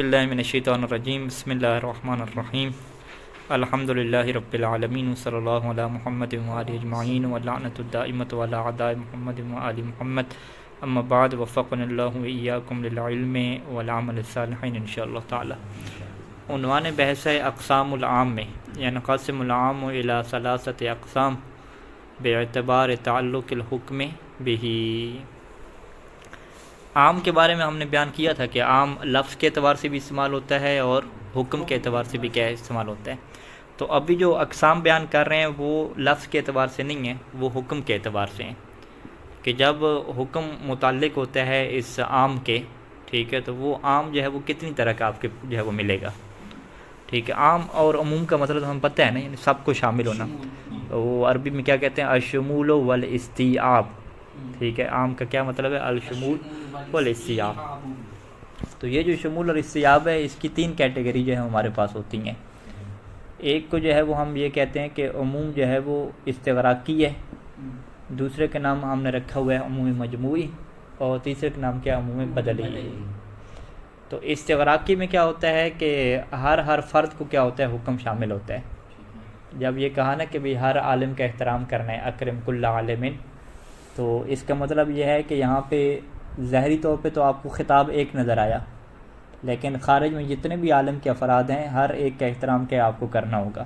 باللہ من الشیطان الرجیم بسم اللہ الرحمن الرحیم الحمدللہ رب العالمین صلی اللہ علی محمد وآلہ اجمعین ولعنۃ الدائمۃ علی اعداء محمد وآل محمد اما بعد وفقنا اللہ وإیاکم للعلم والعمل الصالح انشاءاللہ تعالی۔ عنوان بحث ہے اقسام العام میں، ینقسم العام الی ثلاثۃ اقسام باعتبار تعلق الحکم بہ۔ عام کے بارے میں ہم نے بیان کیا تھا کہ عام لفظ کے اعتبار سے بھی استعمال ہوتا ہے اور حکم کے اعتبار سے بھی کیا استعمال ہوتا ہے۔ تو ابھی جو اقسام بیان کر رہے ہیں وہ لفظ کے اعتبار سے نہیں ہیں، وہ حکم کے اعتبار سے ہیں کہ جب حکم متعلق ہوتا ہے اس عام کے، ٹھیک ہے، تو وہ عام جو ہے وہ کتنی طرح کا آپ کے جو ہے وہ ملے گا، ٹھیک ہے۔ عام اور عموم کا مطلب ہمیں پتہ ہے نا، یعنی سب کو شامل ہونا، وہ عربی میں کیا کہتے ہیں، الشمول والاستیعاب، ٹھیک ہے۔ عام کا کیا مطلب ہے، الشمول والاستیعاب۔ تو یہ جو شمول اور استیعاب ہے، اس کی تین کیٹیگری جو ہے ہمارے پاس ہوتی ہیں۔ ایک کو جو ہے وہ ہم یہ کہتے ہیں کہ عموم جو ہے وہ استغراقی ہے، دوسرے کا نام ہم نے رکھا ہوا ہے عموم مجموعی، اور تیسرے کا نام کیا، عموم بدلی۔ تو استغراقی میں کیا ہوتا ہے کہ ہر فرد کو کیا ہوتا ہے، حکم شامل ہوتا ہے۔ جب یہ کہا نا کہ بھی ہر عالم کا احترام کرنا ہے، اکرم کل عالم، تو اس کا مطلب یہ ہے کہ یہاں پہ ظاہری طور پہ تو آپ کو خطاب ایک نظر آیا، لیکن خارج میں جتنے بھی عالم کے افراد ہیں ہر ایک کا احترام کیا آپ کو کرنا ہوگا۔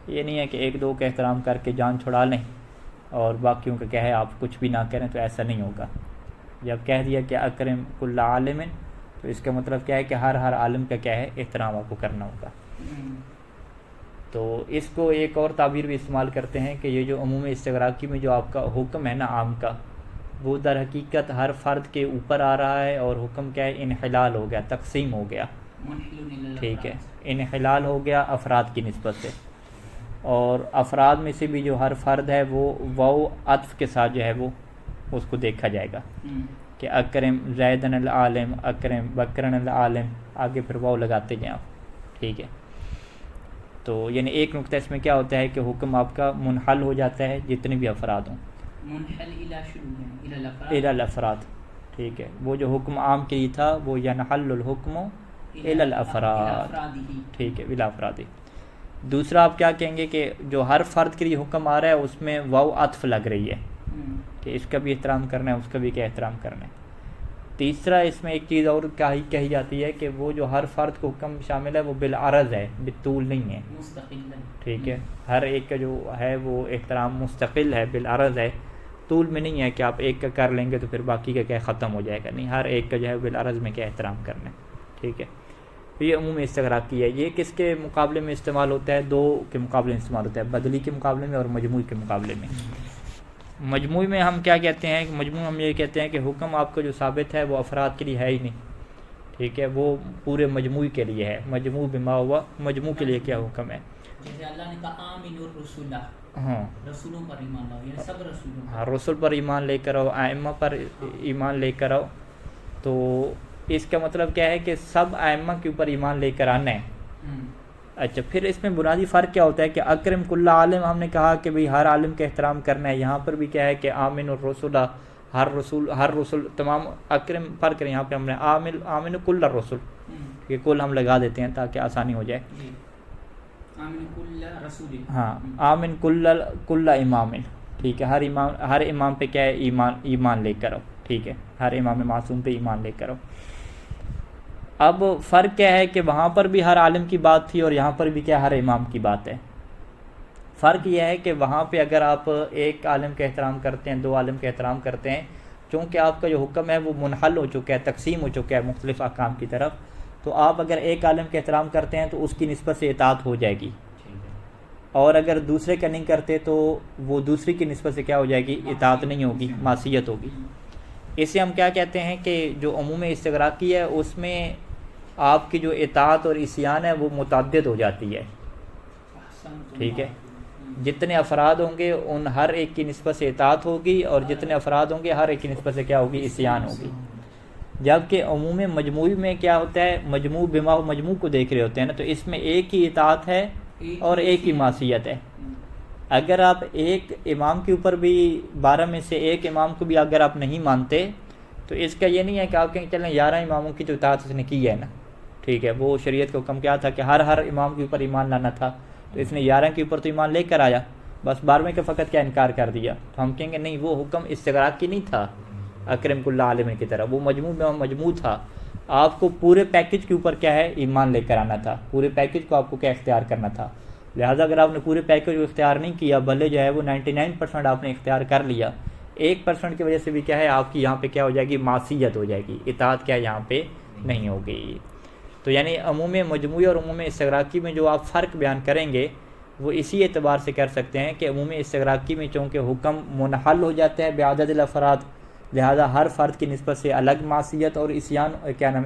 یہ نہیں ہے کہ ایک دو کا احترام کر کے جان چھڑا لیں اور باقیوں کا کیا ہے آپ کچھ بھی نہ کریں، تو ایسا نہیں ہوگا۔ جب کہہ دیا کہ اکرم کل عالم، تو اس کا مطلب کیا ہے کہ ہر عالم کا کیا ہے احترام آپ کو کرنا ہوگا۔ تو اس کو ایک اور تعبیر بھی استعمال کرتے ہیں کہ یہ جو عموم استغراقی میں جو آپ کا حکم ہے نا عام کا، وہ در حقیقت ہر فرد کے اوپر آ رہا ہے، اور حکم کیا ہے، انحلال ہو گیا، تقسیم ہو گیا، ٹھیک ہے، انحلال ہو گیا افراد کی نسبت سے۔ اور افراد میں سے بھی جو ہر فرد ہے وہ واو عطف کے ساتھ جو ہے وہ اس کو دیکھا جائے گا کہ اکرم زیدن العالم، اکرم بکرن العالم، آگے پھر واو لگاتے جائیں آپ، ٹھیک ہے۔ تو یعنی ایک نقطہ اس میں کیا ہوتا ہے کہ حکم آپ کا منحل ہو جاتا ہے جتنے بھی افراد ہوں، الی الافراد، ٹھیک ہے۔ وہ جو حکم عام کے لیے تھا وہ ینحل الحکم الی الافراد، ٹھیک ہے، الی الافراد۔ دوسرا آپ کیا کہیں گے کہ جو ہر فرد کے لیے حکم آ رہا ہے اس میں واو عطف لگ رہی ہے کہ اس کا بھی احترام کرنا ہے، اس کا بھی کیا احترام کرنا ہے۔ تیسرا اس میں ایک چیز اور کہی جاتی ہے کہ وہ جو ہر فرد کو حکم شامل ہے وہ بالعرض ہے، بالطول نہیں ہے، ٹھیک ہے۔ ہر ایک کا جو ہے وہ احترام مستقل ہے، بالعرض ہے، طول میں نہیں ہے کہ آپ ایک کا کر لیں گے تو پھر باقی کا کیا ختم ہو جائے گا، نہیں، ہر ایک کا جو ہے بالعرض میں کیا احترام کرنا ہے، ٹھیک ہے۔ یہ عموم استغراقی ہے۔ یہ کس کے مقابلے میں استعمال ہوتا ہے، دو کے مقابلے میں استعمال ہوتا ہے، بدلی کے مقابلے میں اور مجموعی کے مقابلے میں۔ مجموعی میں ہم کیا کہتے ہیں، مجموعی ہم یہ کہتے ہیں کہ حکم آپ کو جو ثابت ہے وہ افراد کے لیے ہے ہی نہیں، ٹھیک ہے، وہ پورے مجموعی کے لیے ہے۔ مجموع بما ہوا، مجموع کے لیے کیا حکم ہے، جیسے اللہ نے کہا آمین الرسول، ہاں، رسولوں پر ایمان لاؤ، یعنی سب رسولوں پر، ہاں، رسول پر ایمان لے کر آؤ، ائمہ پر ایمان لے کر آؤ۔ تو اس کا مطلب کیا ہے کہ سب ائمہ کے اوپر ایمان لے کر آنا ہے۔ اچھا، پھر اس میں بنیادی فرق کیا ہوتا ہے کہ اکرم کل عالم ہم نے کہا کہ بھئی ہر عالم کا احترام کرنا ہے، یہاں پر بھی کیا ہے کہ آمن الرسول، ہر رسول تمام، اکرم فرق ہے، یہاں پہ ہم نے آمن کل الرسول، یہ کل ہم لگا دیتے ہیں تاکہ آسانی ہو جائے، آمین کل رسول، ہاں، آمن کل امام، ٹھیک ہے، ہر امام پہ کیا ہے، ایمان لے کر آؤ، ٹھیک ہے، ہر امام معصوم پہ ایمان لے کر آؤ۔ اب فرق کیا ہے کہ وہاں پر بھی ہر عالم کی بات تھی اور یہاں پر بھی کیا ہر امام کی بات ہے۔ فرق یہ ہے کہ وہاں پہ اگر آپ ایک عالم کا احترام کرتے ہیں، دو عالم کا احترام کرتے ہیں، چونکہ آپ کا جو حکم ہے وہ منحل ہو چکا ہے، تقسیم ہو چکا ہے مختلف احکام کی طرف، تو آپ اگر ایک عالم کا احترام کرتے ہیں تو اس کی نسبت سے اطاعت ہو جائے گی، اور اگر دوسرے کا نہیں کرتے تو وہ دوسری کی نسبت سے کیا ہو جائے گی، اطاعت نہیں ہوگی، معصیت ہوگی۔ اسے ہم کیا کہتے ہیں کہ جو عموم استغراقی ہے اس میں آپ کی جو اطاعت اور عصیان ہے وہ متعدد ہو جاتی ہے، ٹھیک ہے۔ جتنے افراد ہوں گے ان ہر ایک کی نسبت سے اطاعت ہوگی، اور جتنے افراد ہوں گے ہر ایک کی نسبت سے کیا ہوگی، عصیان ہوگی۔ جبکہ عموم مجموعی میں کیا ہوتا ہے، مجموع بما مجموع کو دیکھ رہے ہوتے ہیں نا، تو اس میں ایک ہی اطاعت ہے اور ایک ہی معصیت ہے۔ اگر آپ ایک امام کے اوپر بھی 12 میں سے ایک امام کو بھی اگر آپ نہیں مانتے، تو اس کا یہ نہیں ہے کہ آپ کہیں چلیں 11 اماموں کی تو اطاعت اس نے کی ہے نا، ٹھیک ہے، وہ شریعت کا حکم کیا تھا کہ ہر امام کے اوپر ایمان لانا تھا، تو اس نے 11 کے اوپر تو ایمان لے کر آیا، بس 12ویں کا فقط کیا انکار کر دیا، تو ہم کہیں گے نہیں، وہ حکم استغراق کی نہیں تھا اکرم کل عالم کی طرح، وہ مجموع تھا، آپ کو پورے پیکج کے اوپر کیا ہے ایمان لے کر آنا تھا، پورے پیکج کو آپ کو کیا اختیار کرنا تھا، لہٰذا اگر آپ نے پورے پیکج کو اختیار نہیں کیا، بھلے جو ہے وہ 99% آپ نے اختیار کر لیا، 1% کی وجہ سے بھی کیا ہے آپ کی یہاں پہ کیا ہو جائے گی، معصیت ہو جائے گی، اطاعت کیا یہاں پہ نہیں ہوگی۔ تو یعنی عموم مجموعی اور عموم استغراقی میں جو آپ فرق بیان کریں گے وہ اسی اعتبار سے کر سکتے ہیں کہ عموم استغراقی میں چونکہ حکم منحل ہو جاتا ہے بعدد الافراد، لہذا ہر فرد کی نسبت سے الگ معصیت اور عصیان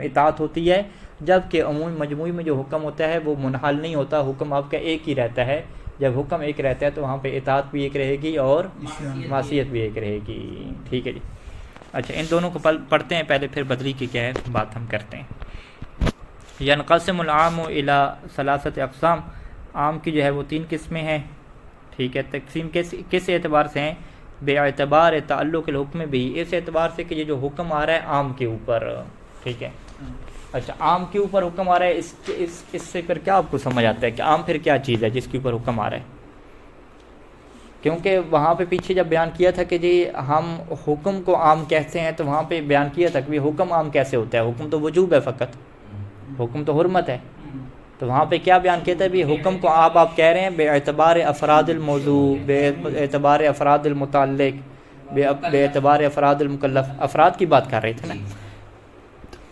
اطاعت ہوتی ہے، جبکہ عمومی مجموعی میں جو حکم ہوتا ہے وہ منحل نہیں ہوتا، حکم آپ کا ایک ہی رہتا ہے، جب حکم ایک رہتا ہے تو وہاں پہ اطاعت بھی ایک رہے گی اور معصیت بھی ایک رہے گی۔ ٹھیک ہے جی، اچھا ان دونوں کو پڑھتے ہیں پہلے، پھر بدلی کی کیا ہے بات ہم کرتے ہیں۔ ینقسم العام الی ثلاثۃ اقسام، عام کی جو ہے وہ 3 قسمیں ہیں، ٹھیک ہے، تقسیم کس اعتبار سے ہیں، بے اعتبار تعلق الحکم بھی، اس اعتبار سے کہ یہ جو حکم آ رہا ہے عام کے اوپر، ٹھیک ہے، اچھا عام کے اوپر حکم آ رہا ہے، اس سے پھر کیا آپ کو سمجھ آتا ہے کہ عام پھر کیا چیز ہے جس کے اوپر حکم آ رہا ہے؟ کیونکہ وہاں پہ پیچھے جب بیان کیا تھا کہ جی ہم حکم کو عام کہتے ہیں، تو وہاں پہ بیان کیا تھا کہ حکم عام کیسے ہوتا ہے، حکم تو وجوب ہے فقط، حکم تو حرمت ہے، تو وہاں پہ کیا بیان کیا تھا بھی حکم کو آپ کہہ رہے ہیں بے اعتبار افراد الموضوع، بے اعتبار افراد المتعلق، بے اعتبار افراد المکلف، افراد کی بات کر رہے تھے نا،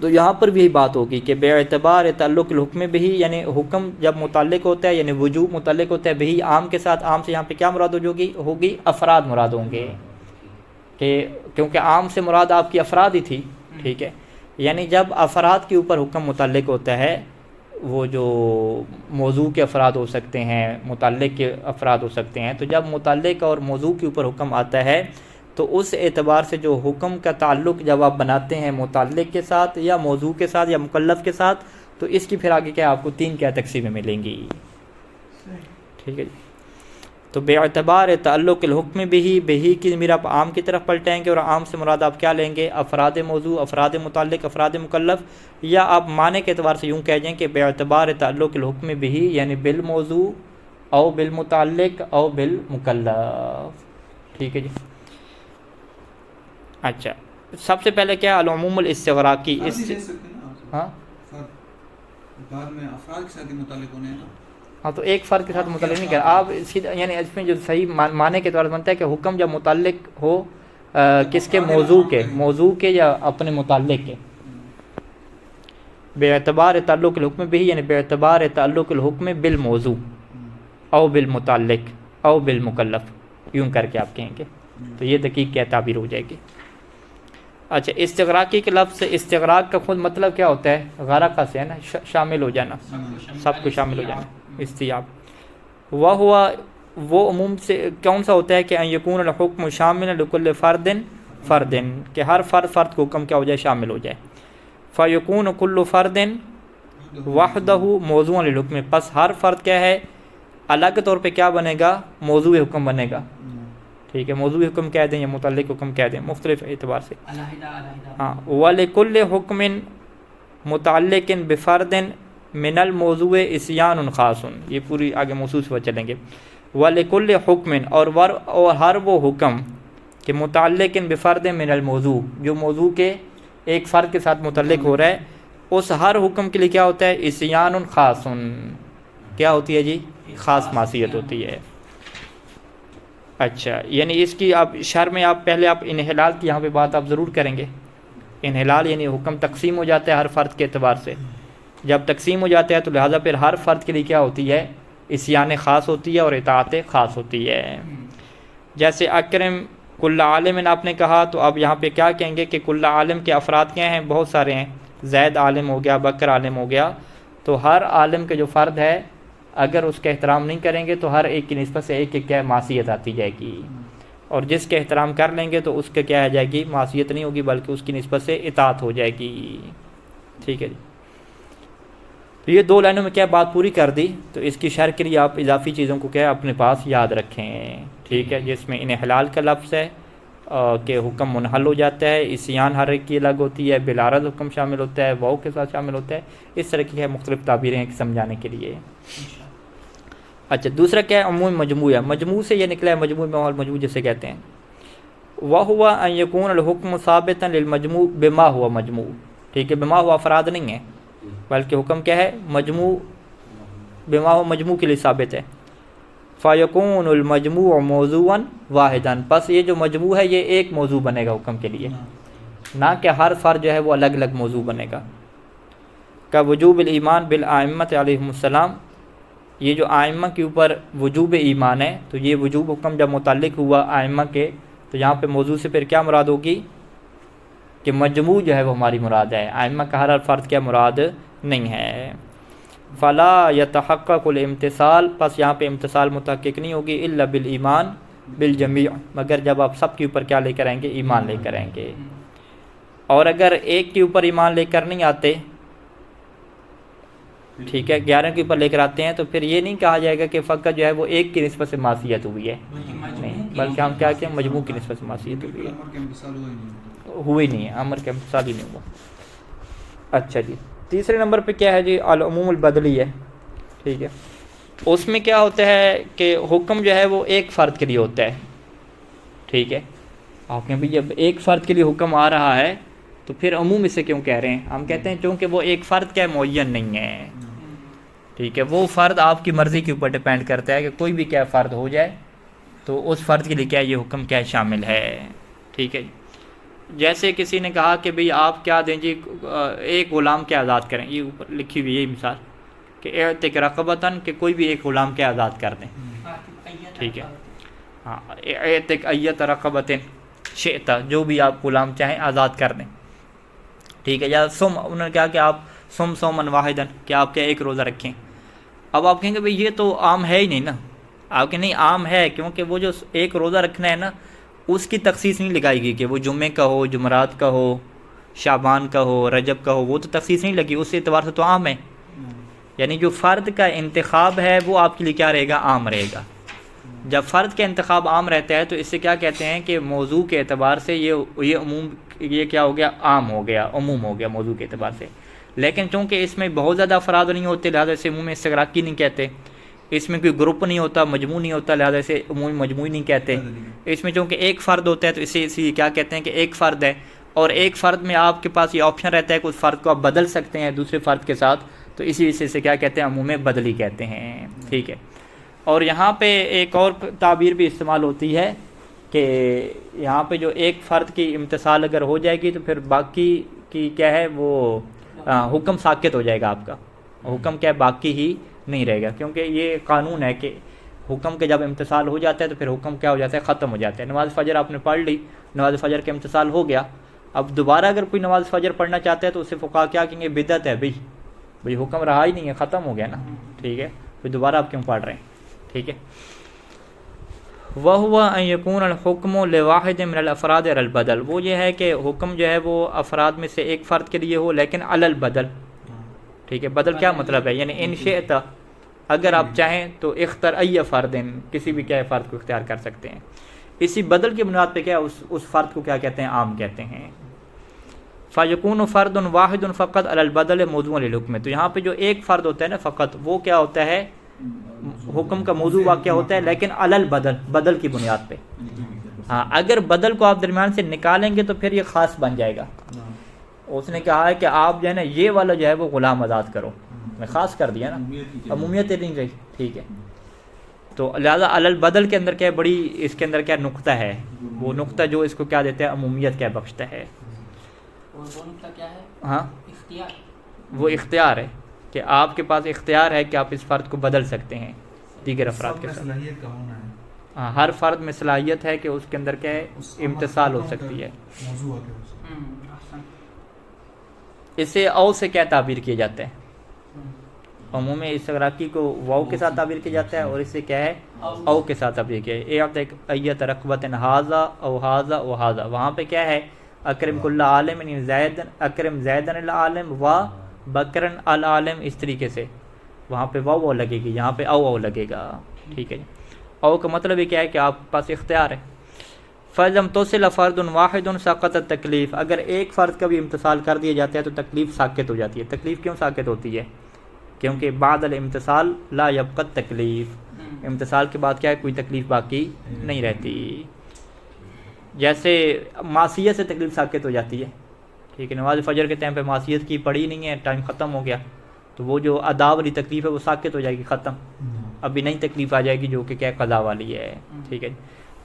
تو یہاں پر بھی یہی بات ہوگی کہ بے اعتبار تعلق الحکم بھی، یعنی حکم جب متعلق ہوتا ہے، یعنی وجوب متعلق ہوتا ہے بھی عام کے ساتھ، عام سے یہاں پہ کیا مراد ہوگی افراد مراد ہوں گے، کہ کیونکہ عام سے مراد آپ کی افراد ہی تھی، ٹھیک ہے، یعنی جب افراد کے اوپر حکم متعلق ہوتا ہے، وہ جو موضوع کے افراد ہو سکتے ہیں، متعلق کے افراد ہو سکتے ہیں، تو جب متعلق اور موضوع کے اوپر حکم آتا ہے تو اس اعتبار سے جو حکم کا تعلق جب آپ بناتے ہیں متعلق کے ساتھ یا موضوع کے ساتھ یا مکلف کے ساتھ، تو اس کی پھر آگے کیا آپ کو 3 کیا تقسیمیں ملیں گی، ٹھیک ہے جی۔ تو بے اعتبار تعلق الحکم بہی کی ضمیر آپ عام کی طرف پلٹیں گے، اور عام سے مراد آپ کیا لیں گے، افراد موضوع، افراد متعلق، افراد مکلف، یا آپ معنی کے اعتبار سے یوں کہہ جائیں کہ بے اعتبار تعلق الحکم بہی یعنی بالموضوع او بالمتعلق او بالمکلف، ٹھیک ہے جی۔ اچھا سب سے پہلے کیا العموم الاستغراقی، ہاں بعد میں افراد کے ساتھ متعلق ہونے ہیں نا، ہاں تو ایک فرد کے ساتھ متعلق نہیں کر آپ سیدھا، یعنی اس میں جو صحیح معنی کے طور پر بنتا ہے کہ حکم جب متعلق ہو کس کے، موضوع کے یا اپنے متعلق کے، بے اعتبار تعلق الحکم بھی یعنی بے اعتبار تعلق الحکم بالموضوع او بالمتعلق او بالمکلف، یوں کر کے آپ کہیں گے، تو یہ دقیق کیا تعبیر ہو جائے گی۔ اچھا استغراقی کے لفظ سے استغراق کا خود مطلب کیا ہوتا ہے، غرقہ سے ہے نا، شامل ہو جانا، سب کو شامل ہو جانا، استیاب، وہ عموم سے کون سا ہوتا ہے کہ ان یکون الحکم شامل لکل فرد کہ ہر فرد کو حکم کیا ہو جائے، شامل ہو جائے، فیکون کل فرد وحدہ موضوع للحکم، پس ہر فرد کیا ہے الگ طور پہ کیا بنے گا، موضوع حکم بنے گا، ٹھیک ہے، موضوع حکم کہہ دیں یا متعلق حکم کہہ دیں، مختلف اعتبار سے، ہاں، وَلِكُلِّ حُكْمٍ مُتَعَلِّقٍ بِفَرْدٍ مِنَ الْمَوْضُوعِ عِصْيَانٌ خاصٌ، یہ پوری آگے موصوف پر چلیں گے، وَلِكُلِّ حُكْمٍ اور ہر وہ حکم کہ متعلق بفرد من الموضوع، جو موضوع کے ایک فرد کے ساتھ متعلق ہو رہا ہے، اس ہر حکم کے لیے کیا ہوتا ہے، عصیان خاص، کیا ہوتی ہے جی، خاص معصیت ہوتی ہے۔ اچھا یعنی اس کی آپ شرح میں آپ پہلے آپ انحلال کی یہاں پہ بات آپ ضرور کریں گے، انحلال یعنی حکم تقسیم ہو جاتا ہے ہر فرد کے اعتبار سے، جب تقسیم ہو جاتا ہے تو لہٰذا پھر ہر فرد کے لیے کیا ہوتی ہے، عصیان خاص ہوتی ہے اور اطاعت خاص ہوتی ہے۔ جیسے اکرم کل عالم آپ نے کہا، تو اب یہاں پہ کیا کہیں گے کہ کل عالم کے افراد کیا ہیں، بہت سارے ہیں، زید عالم ہو گیا، بکر عالم ہو گیا، تو ہر عالم کے جو فرد ہے اگر اس کا احترام نہیں کریں گے تو ہر ایک کی نسبت سے ایک کیا معصیت آتی جائے گی، اور جس کے احترام کر لیں گے تو اس کے کیا آ جائے گی، معصیت نہیں ہوگی بلکہ اس کی نسبت سے اطاعت ہو جائے گی، ٹھیک ہے جی۔ تو یہ 2 لائنوں میں کیا بات پوری کر دی، تو اس کی شرح کے لیے آپ اضافی چیزوں کو کیا اپنے پاس یاد رکھیں، ٹھیک ہے، جس میں انحلال کا لفظ ہے، کہ حکم منحل ہو جاتا ہے، اسیان ہر ایک کی الگ ہوتی ہے، بالعرض حکم شامل ہوتا ہے، واؤ کے ساتھ شامل ہوتا ہے. اس طرح کی ہے مختلف تعبیریں ہیں سمجھانے کے لیے. اچھا دوسرا کیا ہے عموم مجموعہ. مجموع سے یہ نکلا ہے مجموع میں، اور مجموع جسے کہتے ہیں. وَهُوَ أَن يَكُونَ الْحُكْمُ ثَابِتًا لِلْمَجْمُوعِ بِمَا هُوَ مجموع. ٹھیک ہے، بما ہوا افراد نہیں ہے بلکہ حکم کیا ہے مجموع، بما ہوا مجموع کے لیے ثابت ہے. فَيَكُونُ الْمَجْمُوعُ مَوْضُوعًا وَاحِدًا. بس یہ جو مجموع ہے یہ ایک موضوع بنے گا حکم کے لیے، نہ کہ ہر فرد جو ہے وہ الگ الگ موضوع بنے گا. کا وجوب الایمان بالائمۃ علیہم السلام. یہ جو آئمہ کے اوپر وجوب ایمان ہے، تو یہ وجوب حکم جب متعلق ہوا آئمہ کے، تو یہاں پہ موضوع سے پھر کیا مراد ہوگی کہ مجموع جو ہے وہ ہماری مراد ہے، آئمہ کا ہر فرد کیا مراد نہیں ہے. فلا یتحقق الامتصال. پس یہاں پہ امتصال متحقق نہیں ہوگی الا بالایمان بالجمیع، مگر جب آپ سب کے اوپر کیا لے کر آئیں گے، ایمان لے کر آئیں گے. اور اگر ایک کے اوپر ایمان لے کر نہیں آتے، ٹھیک ہے، 11 کے اوپر لے کر آتے ہیں، تو پھر یہ نہیں کہا جائے گا کہ فقط جو ہے وہ ایک کی نسبت سے معصیت ہوئی ہے، نہیں، بلکہ ہم کیا کہیں مجموع کی نسبت سے معصیت ہوئی ہے. امر کا امتثال ہوا ہی نہیں. ہوئی نہیں ہے، امر کا امتثال ہی نہیں ہوا. اچھا جی، تیسرے نمبر پہ کیا ہے جی العموم البدلی ہے. ٹھیک ہے، اس میں کیا ہوتا ہے کہ حکم جو ہے وہ ایک فرد کے لیے ہوتا ہے. ٹھیک ہے، آپ کہیں بھی جب ایک فرد کے لیے حکم آ رہا ہے تو پھر عموم اسے کیوں کہہ رہے ہیں؟ ہم کہتے ہیں چونکہ وہ ایک فرد کیا معین نہیں ہے. ٹھیک ہے، وہ فرد آپ کی مرضی کے اوپر ڈیپینڈ کرتا ہے کہ کوئی بھی کیا فرد ہو جائے تو اس فرد کے لیے کیا یہ حکم کیا شامل ہے. ٹھیک ہے، جیسے کسی نے کہا کہ بھئی آپ کیا دیں جی ایک غلام کے آزاد کریں، یہ اوپر لکھی ہوئی یہی مثال کہ اعتق رقبتاً، کہ کوئی بھی ایک غلام کے آزاد کر دیں. ٹھیک ہے، ہاں، اعتق ایت رقبتن شئت، جو بھی آپ غلام چاہیں آزاد کر دیں. ٹھیک ہے، یا سم، انہوں نے کہا کہ آپ سم سومن واحدن، کہ آپ کیا ایک روزہ رکھیں. اب آپ کہیں گے بھئی یہ تو عام ہے ہی نہیں نا. آپ کہ نہیں، عام ہے، کیونکہ وہ جو ایک روزہ رکھنا ہے نا اس کی تخصیص نہیں لگائی گئی کہ وہ جمعے کا ہو، جمعرات کا ہو، شعبان کا ہو، رجب کا ہو، وہ تو تخصیص نہیں لگی، اس اعتبار سے تو عام ہے. یعنی جو فرد کا انتخاب ہے وہ آپ کے لیے کیا رہے گا، عام رہے گا. جب فرد کا انتخاب عام رہتا ہے تو اس سے کیا کہتے ہیں کہ موضوع کے اعتبار سے یہ عموم، یہ کیا ہو گیا، عام ہو گیا، عموم ہو گیا موضوع کے اعتبار سے. لیکن چونکہ اس میں بہت زیادہ افراد نہیں ہوتے لہٰذا اسے عموم استغراقی نہیں کہتے. اس میں کوئی گروپ نہیں ہوتا، مجموع نہیں ہوتا، لہٰذا اسے عمومی مجموعی نہیں کہتے. اس میں چونکہ ایک فرد ہوتا ہے تو اسی کیا کہتے ہیں کہ ایک فرد ہے، اور ایک فرد میں آپ کے پاس یہ آپشن رہتا ہے کہ اس فرد کو آپ بدل سکتے ہیں دوسرے فرد کے ساتھ، تو اسی وجہ سے کیا کہتے ہیں، عموم بدلی کہتے ہیں. ٹھیک ہے، اور یہاں پہ ایک اور تعبیر بھی استعمال ہوتی ہے کہ یہاں پہ جو ایک فرد کی امتثال اگر ہو جائے گی تو پھر باقی کی کیا ہے وہ حکم ساکت ہو جائے گا. آپ کا حکم کیا ہے، باقی ہی نہیں رہے گا، کیونکہ یہ قانون ہے کہ حکم کے جب امتثال ہو جاتا ہے تو پھر حکم کیا ہو جاتا ہے، ختم ہو جاتا ہے. نماز فجر آپ نے پڑھ لی، نماز فجر کے امتثال ہو گیا، اب دوبارہ اگر کوئی نماز فجر پڑھنا چاہتا ہے تو اسے فقہا کیا کہیں گے، بدعت ہے بھئی حکم رہا ہی نہیں ہے، ختم ہو گیا نا. ٹھیک ہے، پھر دوبارہ آپ کیوں پڑھ رہے ہیں. ٹھیک ہے، وَهُوَ أَن يَكُونَ الْحُكْمُ لِوَاحِدٍ مِنَ الْأَفْرَادِ عَلَى الْبَدَلِ. وہ یہ ہے کہ حکم جو ہے وہ افراد میں سے ایک فرد کے لیے ہو لیکن علی البدل. ٹھیک ہے، بدل کیا مطلب ہے، یعنی ان شئت، اگر آپ چاہیں تو اختر ای فرد، کسی بھی کیا فرد کو اختیار کر سکتے ہیں. اسی بدل کی بنیاد پہ کیا اس فرد کو کیا کہتے ہیں، عام کہتے ہیں. فَيَكُونُ فَرْدٌ وَاحِدٌ فَقَطْ عَلَى الْبَدَلِ مَوْضُوعًا لِلْحُكْمِ. تو یہاں پہ جو ایک فرد ہوتا ہے نا فقط، وہ کیا ہوتا ہے، حکم کا موضوع واقع ہوتا ہے لیکن علی البدل، بدل کی بنیاد پہ. ہاں، اگر بدل کو آپ درمیان سے نکالیں گے تو پھر یہ خاص بن جائے گا. اس نے کہا ہے کہ آپ جو ہے نا یہ والا جو ہے وہ غلام آزاد کرو، میں خاص کر دیا نا، عمومیت نہیں رہی. ٹھیک ہے، تو لہٰذا علی البدل کے اندر کیا بڑی، اس کے اندر کیا نقطہ ہے، وہ نقطہ جو اس کو کیا دیتا ہے، عمومیت کیا بخشتا ہے. اور وہ نقطہ کیا ہے، ہاں، اختیار. وہ اختیار ہے کہ آپ کے پاس اختیار ہے کہ آپ اس فرد کو بدل سکتے ہیں دیگر افراد کے ساتھ. صلاحیت کا ہونا ہے. ہاں، ہر فرد میں صلاحیت ہے کہ اس کے اندر کیا ہے، امتثال ہو سکتی ہے. موضوع ہے اس احسن. اسے او سے کیا تعبیر کیا جاتا ہے، عموم استغراقی کو واو کے ساتھ تعبیر کیا جاتا ہے، اور اس سے کیا ہے، او کے ساتھ تعبیر کیا ہے. اعتق ایت رقبۃ ھذا او ھذا و ھذا. وہاں پہ کیا ہے، اکرم کل عالم زید، اکرم زیدن العالم و بکرن العالم، اس طریقے سے وہاں پہ واو لگے گی، یہاں پہ او لگے گا. ٹھیک ہے جی، او کا مطلب یہ کیا ہے کہ آپ کے پاس اختیار ہے. فَإِذَا امْتُثِلَ فَرْدٌ وَاحِدٌ سَقَطَ التَّكْلِيفُ، اگر ایک فرد کا بھی امتثال کر دیا جاتا ہے تو تکلیف ساقط ہو جاتی ہے۔ تکلیف کیوں ساقط ہوتی ہے؟ کیونکہ بعد الامتصال لا یبقى التکلیف، امتصال کے بعد کیا ہے، کوئی تکلیف باقی نہیں رہتی۔ جیسے معصیت سے تکلیف ساقط ہو جاتی ہے، ٹھیک ہے، نماز فجر کے ٹائم پہ معصیت کی پڑھی نہیں ہے، ٹائم ختم ہو گیا، تو وہ جو ادا والی تکلیف ہے وہ ساقط ہو جائے گی، ختم، ابھی نئی تکلیف آ جائے گی جو کہ کیا قضا والی ہے، ٹھیک ہے۔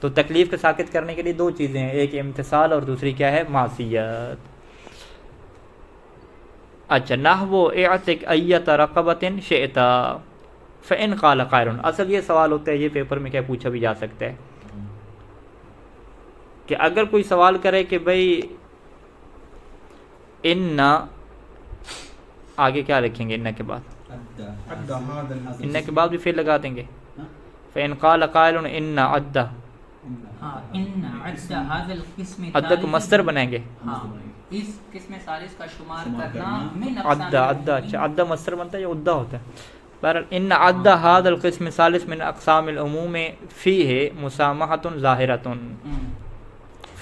تو تکلیف کو ساقط کرنے کے لیے دو چیزیں ہیں، ایک امتصال اور دوسری کیا ہے، معصیت۔ اچھا، نحو اعتق ایت رقبۃ شئت فإن قال قائل، اصل یہ سوال ہوتا ہے، یہ پیپر میں کیا پوچھا بھی جا سکتا ہے کہ اگر کوئی سوال کرے کہ بھئی ان، آگے کیا لکھیں گے ان کے بعد، ان کے بعد بھی پھر لگا دیں گے، فإن قال قائل ان عد، ہاں ان عد هذا القسم عد کو مصدر بنائیں گے، ہاں اس قسم ثالث کا شمار کرنا من عد، عد، اچھا عد مصدر بنتا ہے یا عدہ ہوتا ہے؟ بہرحال ان عد هذا القسم الثالث من اقسام العموم فیہ مسامحۃ ظاہرۃ،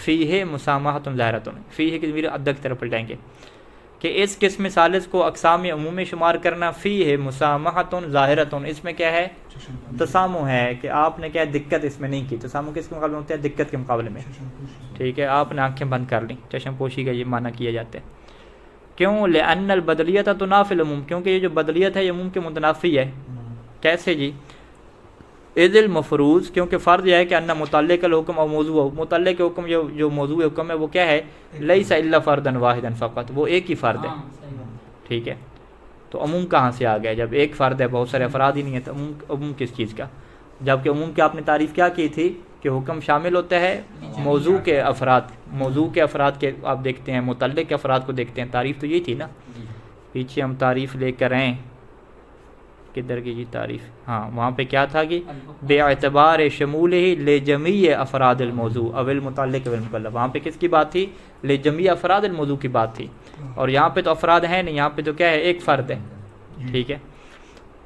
فیہ مسامحۃ ظاہرۃ، فیہ کی ضمیر عد کی طرف پلٹائیں گے کہ اس قسم ثالث کو اقسام عموم میں شمار کرنا، فیہ مسامحۃ ظاہرۃ، اس میں کیا ہے، تسامح ہے، کہ آپ نے کیا دقت اس میں نہیں کی۔ تسامح کس کے مقابلے میں ہوتا ہے، دقت کے مقابلے میں، ٹھیک ہے، آپ نے آنکھیں بند کر لیں، چشم پوشی کا یہ معنی کیا جاتا ہے۔ کیوں؟ لأن البدلیت تنافی العموم، کیونکہ یہ جو بدلیت ہے یہ عموم کے متنافی ہے۔ کیسے جی؟ اذ المفروض، کیونکہ فرض یہ ہے کہ ان متعلق الحکم اور موضوع ہو، متعلق حکم جو موضوع حکم ہے وہ کیا ہے، لیس الا فردا واحدا فقط، وہ ایک ہی فرد ہے، ٹھیک ہے۔ تو عموم کہاں سے آ گیا؟ جب ایک فرد ہے، بہت سارے افراد ہی نہیں ہے، تو عموم کس چیز کا؟ جبکہ عموم کی آپ نے تعریف کیا کی تھی کہ حکم شامل ہوتا ہے موضوع کے افراد، موضوع کے افراد کے آپ دیکھتے ہیں، متعلق کے افراد کو دیکھتے ہیں، تعریف تو یہی تھی نا۔ پیچھے ہم تعریف لے کر آئیں، کدھر کی جی تعریف، ہاں وہاں پہ کیا تھا کہ بے اعتبار شمولہ لجمیع افراد الموضوع او المتعلق والمکلف، وہاں پہ کس کی بات تھی، لجمیع افراد الموضوع کی بات تھی، اور یہاں پہ تو افراد ہیں نہیں، یہاں پہ تو کیا ہے، ایک فرد ہے، ٹھیک ہے۔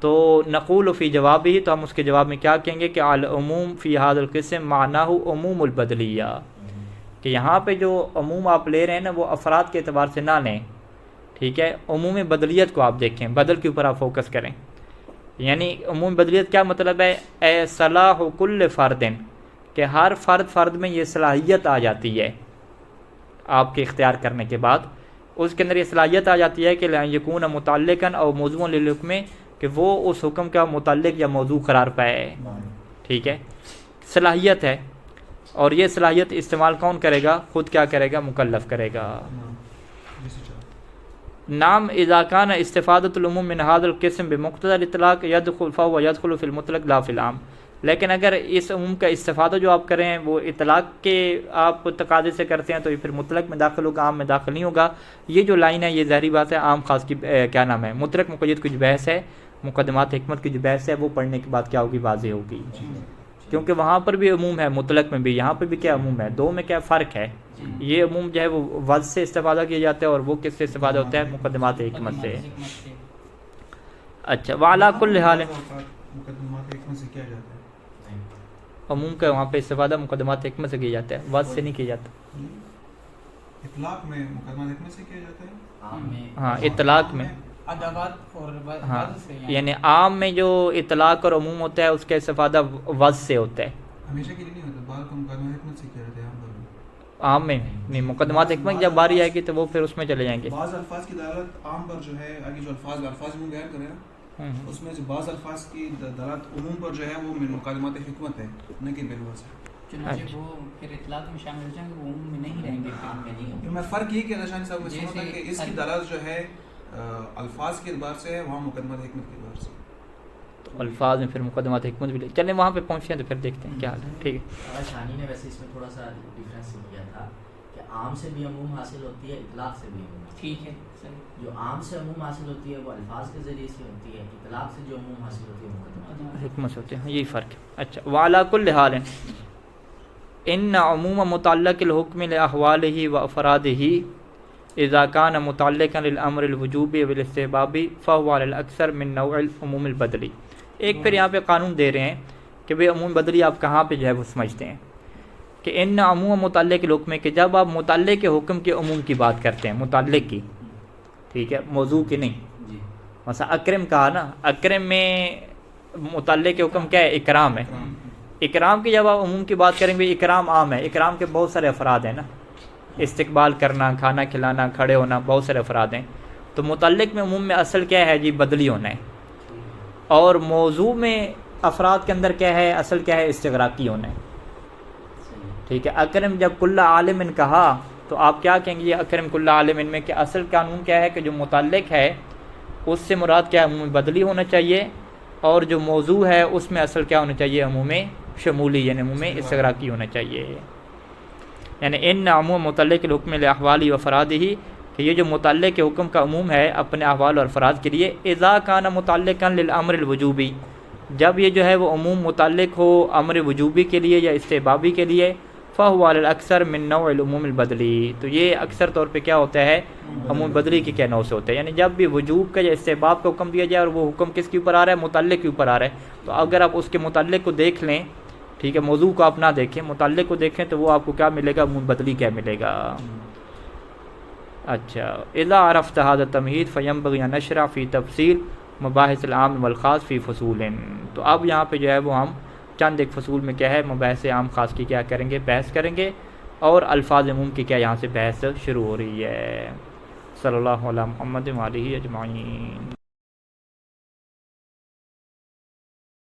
تو نقول فی جواب ہی، تو ہم اس کے جواب میں کیا کہیں گے کہ العموم فی ھذا القسم معناہ عموم البدلیہ، کہ یہاں پہ جو عموم آپ لے رہے ہیں نا وہ افراد کے اعتبار سے نہ لیں، ٹھیک ہے، عموم بدلیت کو آپ دیکھیں، بدل کے اوپر آپ فوکس کریں۔ یعنی عموم بدلیت کیا مطلب ہے، اے صلاح کل فرد، کہ ہر فرد میں یہ صلاحیت آ جاتی ہے، آپ کے اختیار کرنے کے بعد اس کے اندر یہ صلاحیت آ جاتی ہے کہ یکون متعلقاً او موضوع للحکم، کہ وہ اس حکم کا متعلق یا موضوع قرار پائے، ٹھیک ہے، صلاحیت ہے، اور یہ صلاحیت استعمال کون کرے گا، خود کیا کرے گا، مکلف کرے گا۔ نام اذا کان استفادۃ العموم من هذا القسم بمقتضى الاطلاق يدخل فهو يدخل في المطلق لا في العام، لیکن اگر اس عموم کا استفادہ جو آپ کریں وہ اطلاق کے آپ تقاضے سے کرتے ہیں تو یہ پھر مطلق میں داخل ہوگا، عام میں داخل نہیں ہوگا۔ یہ جو لائن ہے یہ ظاہری بات ہے عام خاص کی کیا نام ہے، مطلق مقید کی جو بحث ہے، مقدمات حکمت کی جو بحث ہے وہ پڑھنے کے بعد کیا ہوگی، واضح ہوگی، کیونکہ وہاں پر بھی عموم ہے، مطلق میں بھی، یہاں پہ بھی کیا عموم ہے، دو میں کیا فرق ہے۔ یہ عموم جو ہے وہ وضع سے استفادہ کیا جاتا ہے اور وہ کس سے استفادہ ہوتا ہے، مقدمات حکمت سے۔ اچھا، وعلیٰ کل حال، مقدمات حکمت سے کیا جاتا ہے، عموم کا وہاں پہ استفادہ مقدمات حکمت سے کیا جاتا ہے، وضع سے نہیں کیا جاتا۔ اطلاق میں مقدمات حکمت سے کیا جاتا ہے، ہاں اطلاق میں، ادوات اور ہاں وضع سے، یعنی عام میں جو اطلاق اور عموم ہوتا ہے اس کا استفادہ وضع سے ہوتا ہے، ہمیشہ کے لیے نہیں ہوتا، بعض کو مقدمات حکمت سے کیا جاتا ہے، عام میں نہیں، مقدمات حکمت جب باری آئے گی تو وہ پھر اس میں چلے جائیں گے۔ بعض الفاظ کی دلالت عام پر جو ہے، آگے جو الفاظ میں بیان کرے نا، اس میں سے بعض الفاظ کی دلالت عموم پر جو ہے وہ من مقدمات حکمت ہے، نہ کہ بالوضع۔ چنانچہ وہ پھر اطلاق میں شامل ہو جائیں گے، وہ عموم میں نہیں رہیں گے، عام میں نہیں ہوں گے۔ میں فرق یہ کہنا شاہد صاحب میں سمجھتا کہ اس کی دلالت جو ہے الفاظ کے اعتبار سے ہے، وہاں مقدمات حکمت کے اعتبار سے، تو الفاظ میں پھر مقدمات حکمت بھی لے چلیں، وہاں پہ پہنچے ہیں تو پھر دیکھتے ہیں کیا حال ہے، ٹھیک ہے۔ شانی نے ویسے اس میں تھوڑا سا ڈفرینس کیا تھا کہ عام سے بھی عموم حاصل ہوتی ہے، اطلاق سے بھی عموم، ٹھیک ہے، صحیح۔ جو عام سے عموم حاصل ہوتی ہے وہ الفاظ کے ذریعے سے ہوتی ہے، اطلاق سے جو عموم حاصل ہوتی ہے مقدمات حکمت سے ہوتے ہیں، یہی فرق ہے۔ اچھا، وعلیٰ کل حال ان عموم متعلق الحکم لاحوالہ و افرادہ اذا کان متعلقا للامر الوجوب والاستحباب فهو على الاکثر من نوع العموم البدلی۔ ایک پھر یہاں پہ قانون دے رہے ہیں کہ بھئی عموم بدلی آپ کہاں پہ جو ہے وہ سمجھتے ہیں، کہ ان عموم متعلق الحکم کہ جب آپ متعلق کے حکم کے عموم کی بات کرتے ہیں، متعلق کی، ٹھیک ہے، موضوع کی نہیں. جی مثلا اکرم کہا نا، اکرم میں متعلق کے حکم کیا ہے؟ اکرام ہے. اکرام کی جب آپ عموم کی بات کریں گے، اکرام عام ہے، اکرام کے بہت سارے افراد ہیں نا، استقبال کرنا، کھانا کھلانا، کھڑے ہونا، بہت سارے افراد ہیں. تو متعلق میں عموم میں اصل کیا ہے جی؟ بدلی ہونا ہے. اور موضوع میں افراد کے اندر کیا ہے؟ اصل کیا ہے؟ استغراقی ہونا ہے. ٹھیک ہے. اکرم جب کل عالم کہا تو آپ کیا کہیں گے؟ یہ اکرم کل عالم میں کہ اصل قانون کیا ہے کہ جو متعلق ہے اس سے مراد کیا ہے؟ عموم بدلی ہونا چاہیے، اور جو موضوع ہے اس میں اصل کیا ہونا چاہیے؟ عموم شمولی، یعنی عموم استغراقی ہونا چاہیے. یعنی ان عموم متعلق الحکم لاحوالی و افرادہ، کہ یہ جو متعلق کے حکم کا عموم ہے اپنے احوال اور افراد کے لیے، اذا کان متعلقا للامر الوجوبی، جب یہ جو ہے وہ عموم متعلق ہو امر وجوبی کے لیے یا استحبابی کے لیے، فهو على الاکثر من نوع العموم البدلی، تو یہ اکثر طور پہ کیا ہوتا ہے؟ عموم بدلی کے کیا نوع سے ہوتا ہے. یعنی جب بھی وجوب کا یا استحباب کا حکم دیا جائے اور وہ حکم کس کے اوپر آ رہا ہے؟ متعلق کے اوپر آ رہا ہے، تو اگر آپ اس کے متعلق کو دیکھ لیں، ٹھیک ہے، موضوع کو آپ نہ دیکھیں، متعلق کو دیکھیں، تو وہ آپ کو کیا ملے گا؟ عموم بدلی کیا ملے گا. اچھا، اذا عرفت هذا التمہید فینبغی ان نشرع فی تفصیل مباحث العام والخاص فی فصول. تو اب یہاں پہ جو ہے وہ ہم چند ایک فصول میں کیا ہے؟ مباحث عام خاص کی کیا کریں گے؟ بحث کریں گے، اور الفاظ عموم کی کیا یہاں سے بحث شروع ہو رہی ہے. صلی اللہ علیہ محمد و آلہ اجمعین.